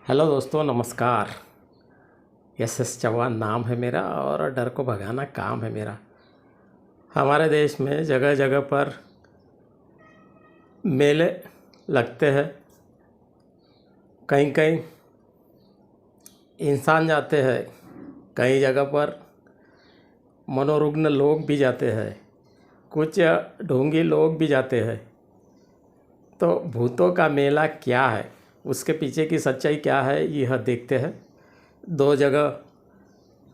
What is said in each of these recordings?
Hello दोस्तों, नमस्कार। S Chauhan नाम है मेरा और डर को भगाना काम है मेरा। हमारे देश में जगह जगह पर मेले लगते हैं। कहीं कहीं इंसान जाते हैं, कई जगह पर मनोरुग्ण लोग भी जाते हैं, कुछ ढोंगी लोग भी जाते हैं। तो भूतों का मेला क्या है, उसके पीछे की सच्चाई क्या है, यह देखते हैं। दो जगह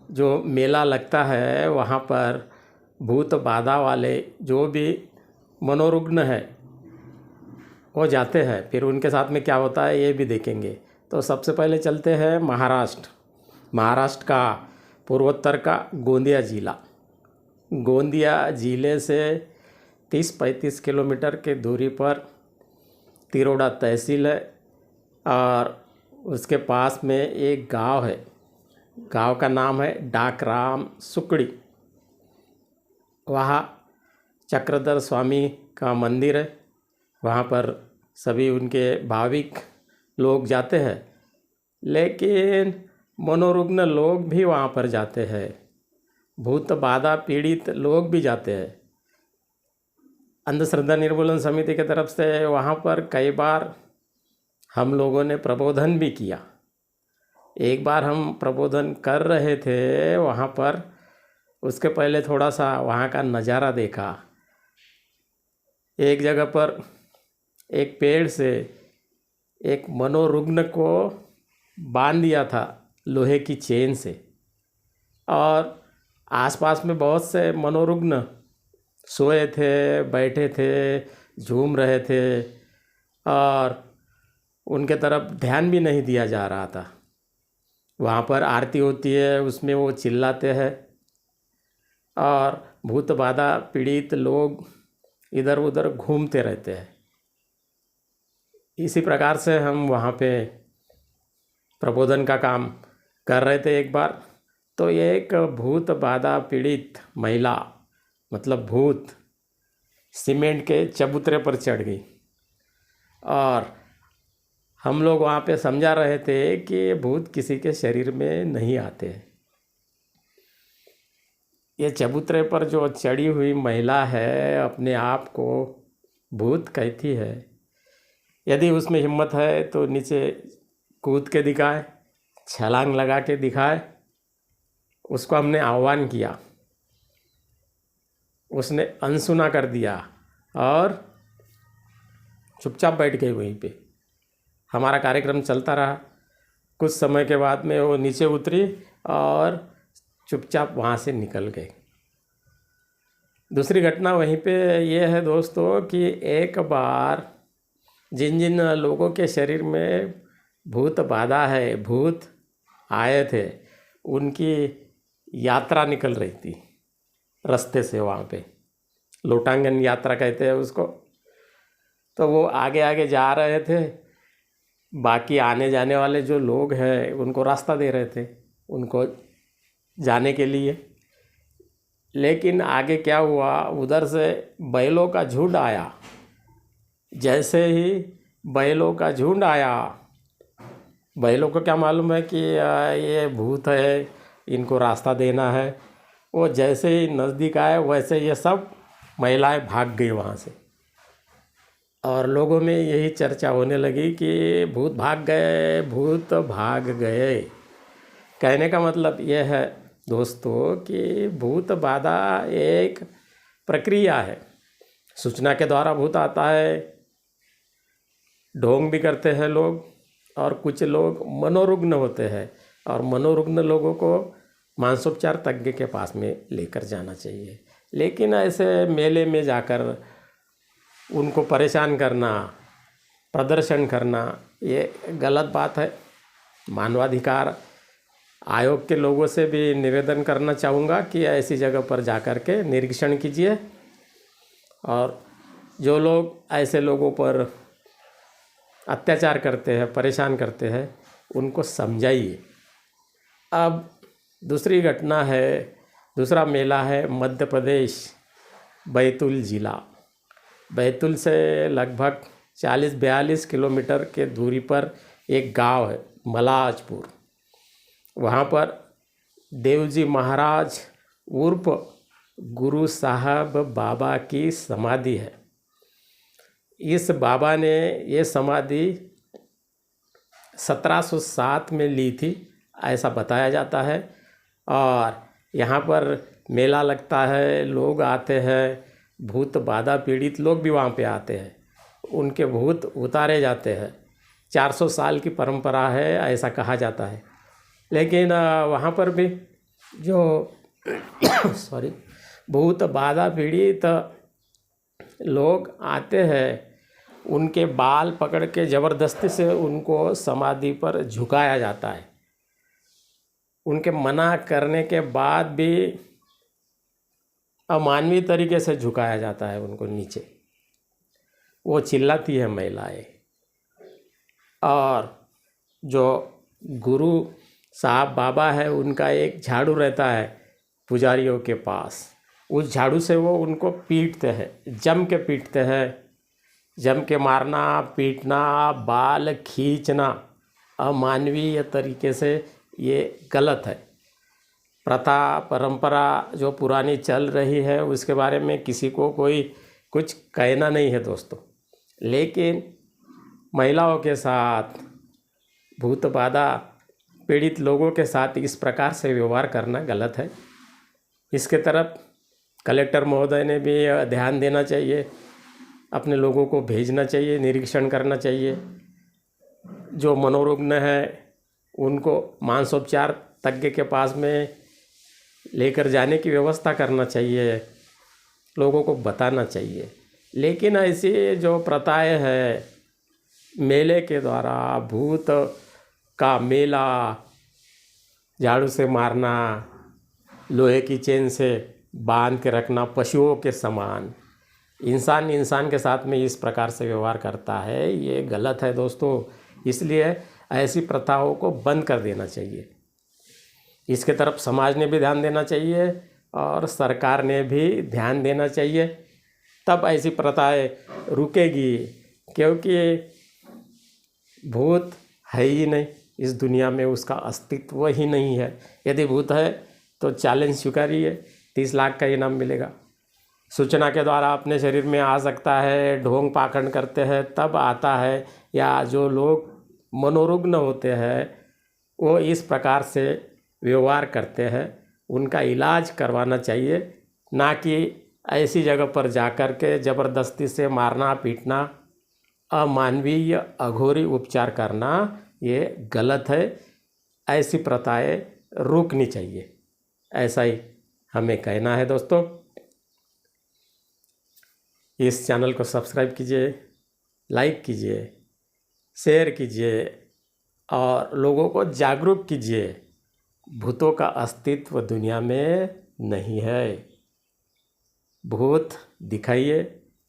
जो मेला लगता है वहाँ पर भूत बाधा वाले जो भी मनोरुग्ण है वो जाते हैं। फिर उनके साथ में क्या होता है ये भी देखेंगे। तो सबसे पहले चलते हैं महाराष्ट्र का पूर्वोत्तर का गोंदिया ज़िला। गोंदिया ज़िले से 30-35 किलोमीटर के दूरी पर तिरोडा तहसील है और उसके पास में एक गांव है। गांव का नाम है डाकराम सुकड़ी। वहाँ चक्रधर स्वामी का मंदिर है। वहाँ पर सभी उनके भाविक लोग जाते हैं, लेकिन मनोरुग्ण लोग भी वहाँ पर जाते हैं, भूत बाधा पीड़ित लोग भी जाते हैं। अंधश्रद्धा निर्मूलन समिति की तरफ से वहाँ पर कई बार हम लोगों ने प्रबोधन भी किया। एक बार हम प्रबोधन कर रहे थे वहाँ पर, उसके पहले थोड़ा सा वहाँ का नज़ारा देखा। एक जगह पर एक पेड़ से एक मनोरुग्ण को बांध दिया था लोहे की चेन से, और आसपास में बहुत से मनोरुग्ण सोए थे, बैठे थे, झूम रहे थे और उनके तरफ ध्यान भी नहीं दिया जा रहा था। वहाँ पर आरती होती है, उसमें वो चिल्लाते हैं और भूत बाधा पीड़ित लोग इधर उधर घूमते रहते हैं। इसी प्रकार से हम वहाँ पे प्रबोधन का काम कर रहे थे। एक बार तो एक भूत बाधा पीड़ित महिला, मतलब भूत, सीमेंट के चबूतरे पर चढ़ गई और हम लोग वहाँ पे समझा रहे थे कि भूत किसी के शरीर में नहीं आते। ये चबूतरे पर जो चढ़ी हुई महिला है अपने आप को भूत कहती है। यदि उसमें हिम्मत है तो नीचे कूद के दिखाए, छलांग लगा के दिखाए। उसको हमने आह्वान किया, उसने अनसुना कर दिया और चुपचाप बैठ गई वहीं पे। हमारा कार्यक्रम चलता रहा। कुछ समय के बाद में वो नीचे उतरी और चुपचाप वहाँ से निकल गए। दूसरी घटना वहीं पे ये है दोस्तों कि एक बार जिन जिन लोगों के शरीर में भूत बाधा है, भूत आए थे, उनकी यात्रा निकल रही थी रास्ते से। वहाँ पे लोटांगन यात्रा कहते हैं उसको। तो वो आगे आगे जा रहे थे, बाकी आने जाने वाले जो लोग हैं उनको रास्ता दे रहे थे उनको जाने के लिए। लेकिन आगे क्या हुआ, उधर से बैलों का झुंड आया। जैसे ही बैलों का झुंड आया, बैलों को क्या मालूम है कि ये भूत है, इनको रास्ता देना है। वो जैसे ही नज़दीक आए वैसे ये सब महिलाएं भाग गई वहाँ से और लोगों में यही चर्चा होने लगी कि भूत भाग गए, भूत भाग गए। कहने का मतलब यह है दोस्तों कि भूत बाधा एक प्रक्रिया है। सूचना के द्वारा भूत आता है, ढोंग भी करते हैं लोग, और कुछ लोग मनोरुग्ण होते हैं और मनोरुग्ण लोगों को मानसोपचार तज्ञ के पास में लेकर जाना चाहिए। लेकिन ऐसे मेले में जाकर उनको परेशान करना, प्रदर्शन करना, ये गलत बात है। मानवाधिकार आयोग के लोगों से भी निवेदन करना चाहूँगा कि ऐसी जगह पर जाकर के निरीक्षण कीजिए और जो लोग ऐसे लोगों पर अत्याचार करते हैं, परेशान करते हैं, उनको समझाइए। अब दूसरी घटना है, दूसरा मेला है मध्य प्रदेश, बैतूल ज़िला। बैतूल से लगभग 40-42 किलोमीटर के दूरी पर एक गांव है मलाजपुर। वहाँ पर देवजी महाराज उर्फ गुरु साहब बाबा की समाधि है। इस बाबा ने ये समाधि 1707 में ली थी, ऐसा बताया जाता है। और यहाँ पर मेला लगता है, लोग आते हैं, भूत बाधा पीड़ित लोग भी वहाँ पे आते हैं, उनके भूत उतारे जाते हैं। 400 साल की परंपरा है, ऐसा कहा जाता है। लेकिन वहाँ पर भी जो सॉरी भूत बाधा पीड़ित लोग आते हैं, उनके बाल पकड़ के ज़बरदस्ती से उनको समाधि पर झुकाया जाता है। उनके मना करने के बाद भी अमानवीय तरीके से झुकाया जाता है उनको नीचे। वो चिल्लाती है महिलाएं। और जो गुरु साहब बाबा है, उनका एक झाड़ू रहता है पुजारियों के पास, उस झाड़ू से वो उनको पीटते हैं, जम के पीटते हैं। जम के मारना, पीटना, बाल खींचना अमानवीय तरीके से ये गलत है। प्रथा परंपरा जो पुरानी चल रही है उसके बारे में किसी को कोई कुछ कहना नहीं है दोस्तों, लेकिन महिलाओं के साथ, भूत बाधा पीड़ित लोगों के साथ इस प्रकार से व्यवहार करना गलत है। इसके तरफ कलेक्टर महोदय ने भी ध्यान देना चाहिए, अपने लोगों को भेजना चाहिए, निरीक्षण करना चाहिए। जो मनोरुग्ण है उनको मानसोपचार तज्ञ के पास में लेकर जाने की व्यवस्था करना चाहिए, लोगों को बताना चाहिए। लेकिन ऐसी जो प्रथाएं हैं, मेले के द्वारा भूत का मेला, झाड़ू से मारना, लोहे की चेन से बांध के रखना पशुओं के समान, इंसान के साथ में इस प्रकार से व्यवहार करता है, ये गलत है दोस्तों। इसलिए ऐसी प्रथाओं को बंद कर देना चाहिए। इसके तरफ समाज ने भी ध्यान देना चाहिए और सरकार ने भी ध्यान देना चाहिए, तब ऐसी प्रथाएं रुकेगी। क्योंकि भूत है ही नहीं इस दुनिया में, उसका अस्तित्व ही नहीं है। यदि भूत है तो चैलेंज स्वीकारिए, 30 लाख का इनाम मिलेगा। सूचना के द्वारा अपने शरीर में आ सकता है, ढोंग पाखंड करते हैं तब आता है, या जो लोग मनोरुग्ण होते हैं वो इस प्रकार से व्यवहार करते हैं, उनका इलाज करवाना चाहिए, ना कि ऐसी जगह पर जाकर के ज़बरदस्ती से मारना पीटना, अमानवीय अघोरी उपचार करना, ये गलत है। ऐसी प्रथाएं रुकनी चाहिए, ऐसा ही हमें कहना है दोस्तों। इस चैनल को सब्सक्राइब कीजिए, लाइक कीजिए, शेयर कीजिए और लोगों को जागरूक कीजिए। भूतों का अस्तित्व दुनिया में नहीं है। भूत दिखाइए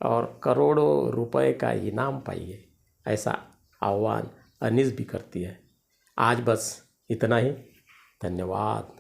और करोड़ों रुपए का इनाम पाइए, ऐसा आह्वान अनीस भी करती है। आज बस इतना ही। धन्यवाद।